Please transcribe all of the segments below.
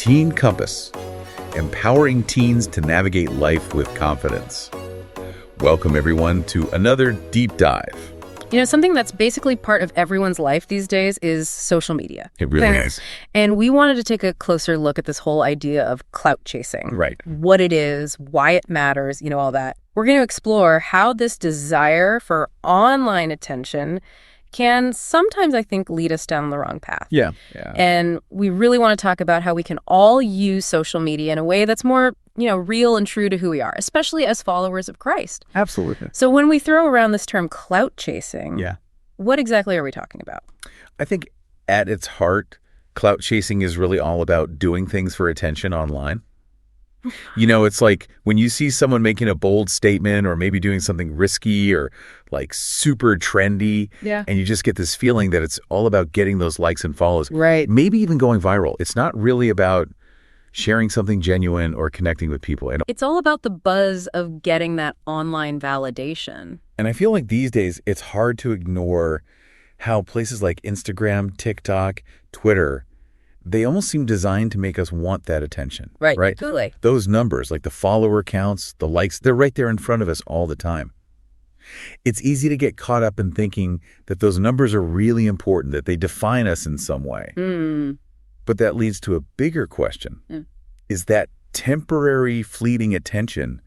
Teen Compass, empowering teens to navigate life with confidence. Welcome, everyone, to another deep dive. Something that's basically part of everyone's life these days is social media. It really is. And we wanted to take a closer look at this whole idea of clout chasing. Right. What it is, why it matters, all that. We're going to explore how this desire for online attention can sometimes, I think, lead us down the wrong path. Yeah. And we really want to talk about how we can all use social media in a way that's more, real and true to who we are, especially as followers of Christ. Absolutely. So when we throw around this term clout chasing, what exactly are we talking about? I think at its heart, clout chasing is really all about doing things for attention online. It's like when you see someone making a bold statement or maybe doing something risky or like super trendy, and you just get this feeling that it's all about getting those likes and follows. Right. Maybe even going viral. It's not really about sharing something genuine or connecting with people. And it's all about the buzz of getting that online validation. And I feel like these days it's hard to ignore how places like Instagram, TikTok, Twitter, they almost seem designed to make us want that attention. Right. Totally. Those numbers, like the follower counts, the likes, they're right there in front of us all the time. It's easy to get caught up in thinking that those numbers are really important, that they define us in some way. But that leads to a bigger question. Is that temporary, fleeting attention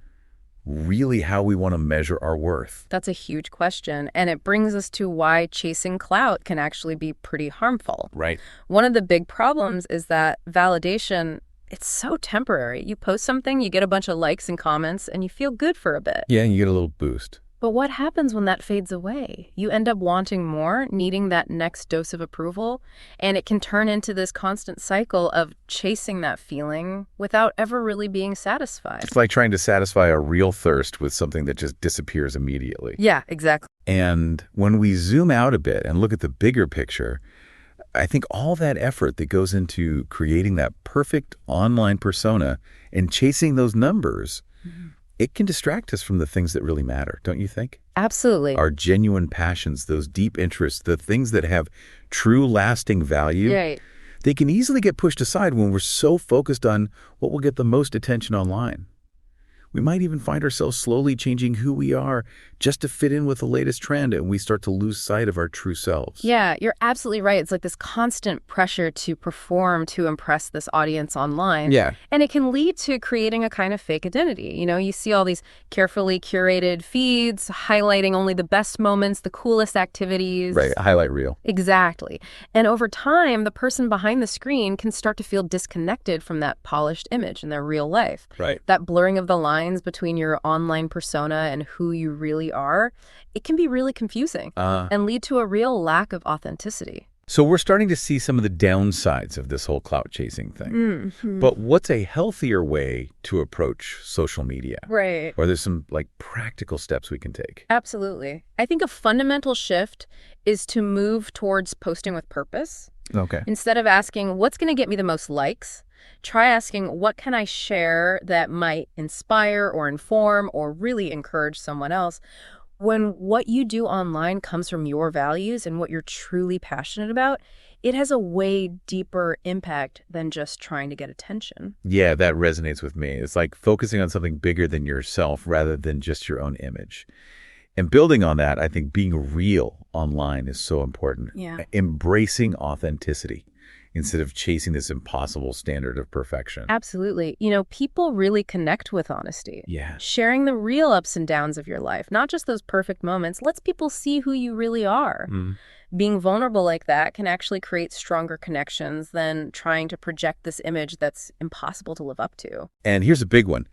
really how we want to measure our worth? That's a huge question, and it brings us to why chasing clout can actually be pretty harmful. Right. One of the big problems is that validation, it's so temporary. You post something, you get a bunch of likes and comments, and you feel good for a bit. Yeah, you get a little boost. But what happens when that fades away? You end up wanting more, needing that next dose of approval, and it can turn into this constant cycle of chasing that feeling without ever really being satisfied. It's like trying to satisfy a real thirst with something that just disappears immediately. Yeah, exactly. And when we zoom out a bit and look at the bigger picture, I think all that effort that goes into creating that perfect online persona and chasing those numbers, it can distract us from the things that really matter, don't you think? Absolutely. Our genuine passions, those deep interests, the things that have true lasting value, Right. They can easily get pushed aside when we're so focused on what will get the most attention online. We might even find ourselves slowly changing who we are just to fit in with the latest trend, and we start to lose sight of our true selves. Yeah, you're absolutely right. It's like this constant pressure to perform to impress this audience online. Yeah. And it can lead to creating a kind of fake identity. You see all these carefully curated feeds highlighting only the best moments, the coolest activities. Right, a highlight reel. Exactly. And over time, the person behind the screen can start to feel disconnected from that polished image in their real life. Right. That blurring of the lines between your online persona and who you really are, it can be really confusing and lead to a real lack of authenticity. So we're starting to see some of the downsides of this whole clout chasing thing. But what's a healthier way to approach social media? Right. Or there's some practical steps we can take? Absolutely. I think a fundamental shift is to move towards posting with purpose. Okay. Instead of asking, what's going to get me the most likes? Try asking, what can I share that might inspire or inform or really encourage someone else? When what you do online comes from your values and what you're truly passionate about, it has a way deeper impact than just trying to get attention. Yeah, that resonates with me. It's like focusing on something bigger than yourself rather than just your own image. And building on that, I think being real online is so important. Yeah. Embracing authenticity instead of chasing this impossible standard of perfection. Absolutely. People really connect with honesty. Yeah. Sharing the real ups and downs of your life, not just those perfect moments, lets people see who you really are. Being vulnerable like that can actually create stronger connections than trying to project this image that's impossible to live up to. And here's a big one.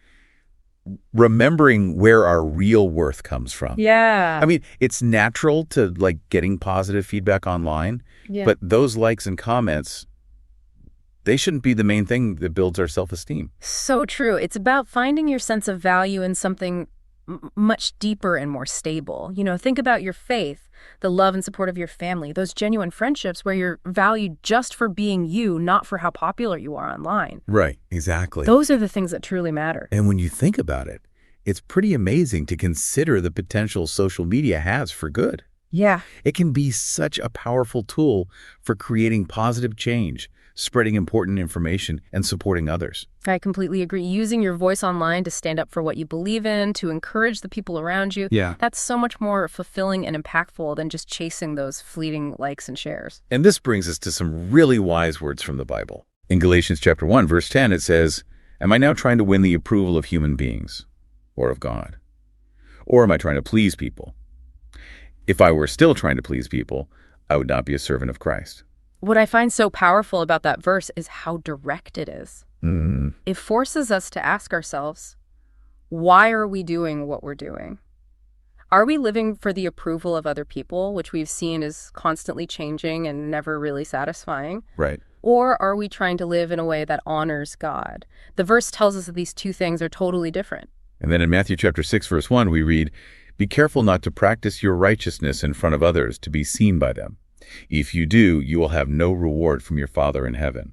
Remembering where our real worth comes from. Yeah. I mean, it's natural to getting positive feedback online, but those likes and comments, they shouldn't be the main thing that builds our self-esteem. So true. It's about finding your sense of value in something much deeper and more stable. Think about your faith, the love and support of your family, those genuine friendships where you're valued just for being you, not for how popular you are online. Right, exactly. Those are the things that truly matter. And when you think about it, it's pretty amazing to consider the potential social media has for good. Yeah. It can be such a powerful tool for creating positive change, spreading important information, and supporting others. I completely agree. Using your voice online to stand up for what you believe in, to encourage the people around you, Yeah. that's so much more fulfilling and impactful than just chasing those fleeting likes and shares. And this brings us to some really wise words from the Bible. In Galatians chapter 1, verse 10, it says, "Am I now trying to win the approval of human beings or of God? Or am I trying to please people? If I were still trying to please people, I would not be a servant of Christ." What I find so powerful about that verse is how direct it is. Mm, It forces us to ask ourselves, why are we doing what we're doing? Are we living for the approval of other people, which we've seen is constantly changing and never really satisfying? right. Or are we trying to live in a way that honors God? The verse tells us that these two things are totally different. And then in Matthew chapter 6, verse 1, we read, "Be careful not to practice your righteousness in front of others to be seen by them. If you do, you will have no reward from your Father in heaven."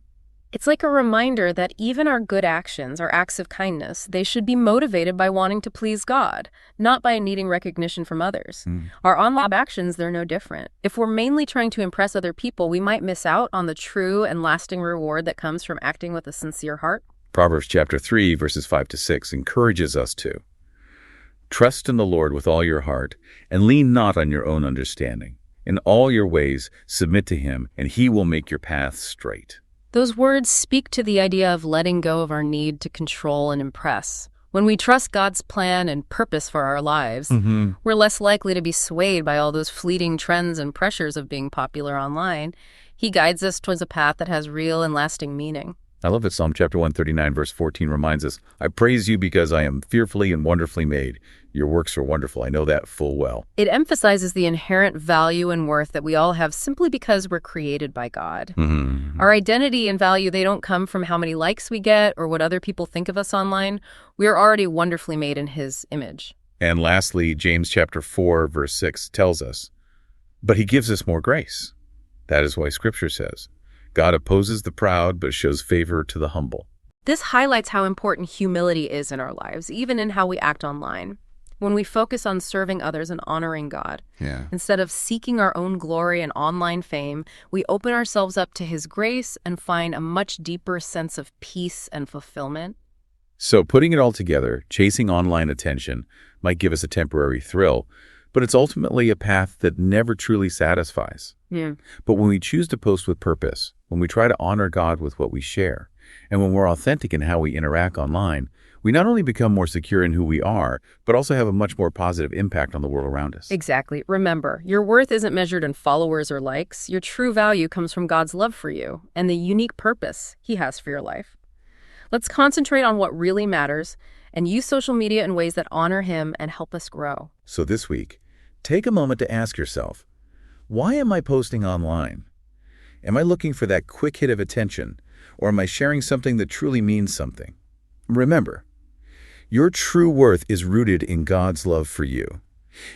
It's like a reminder that even our good actions, our acts of kindness, they should be motivated by wanting to please God, not by needing recognition from others. Our online actions, they're no different. If we're mainly trying to impress other people, we might miss out on the true and lasting reward that comes from acting with a sincere heart. Proverbs chapter 3, verses 5 to 6 encourages us to trust in the Lord with all your heart and lean not on your own understanding. In all your ways, submit to him, and he will make your paths straight. Those words speak to the idea of letting go of our need to control and impress. When we trust God's plan and purpose for our lives, we're less likely to be swayed by all those fleeting trends and pressures of being popular online. He guides us towards a path that has real and lasting meaning. I love that Psalm chapter 139, verse 14 reminds us, "I praise you because I am fearfully and wonderfully made. Your works are wonderful. I know that full well." It emphasizes the inherent value and worth that we all have simply because we're created by God. Our identity and value, they don't come from how many likes we get or what other people think of us online. We are already wonderfully made in his image. And lastly, James chapter 4, verse 6 tells us, "But he gives us more grace." That is why Scripture says, "God opposes the proud, but shows favor to the humble." This highlights how important humility is in our lives, even in how we act online. When we focus on serving others and honoring God, instead of seeking our own glory and online fame, we open ourselves up to his grace and find a much deeper sense of peace and fulfillment. So putting it all together, chasing online attention might give us a temporary thrill, but it's ultimately a path that never truly satisfies. But when we choose to post with purpose, when we try to honor God with what we share, and when we're authentic in how we interact online, we not only become more secure in who we are, but also have a much more positive impact on the world around us. Exactly. Remember, your worth isn't measured in followers or likes. Your true value comes from God's love for you and the unique purpose he has for your life. Let's concentrate on what really matters and use social media in ways that honor him and help us grow. So this week, take a moment to ask yourself, why am I posting online? Am I looking for that quick hit of attention, or am I sharing something that truly means something? Remember, your true worth is rooted in God's love for you.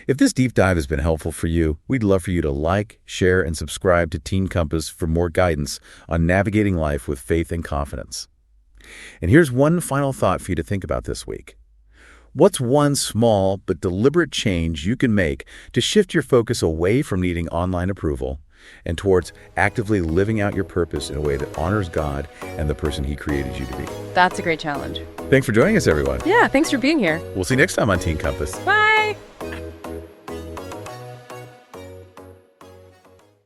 If this deep dive has been helpful for you, we'd love for you to like, share, and subscribe to Teen Compass for more guidance on navigating life with faith and confidence. And here's one final thought for you to think about this week. What's one small but deliberate change you can make to shift your focus away from needing online approval and towards actively living out your purpose in a way that honors God and the person he created you to be? That's a great challenge. Thanks for joining us, everyone. Yeah, thanks for being here. We'll see you next time on Teen Compass. Bye.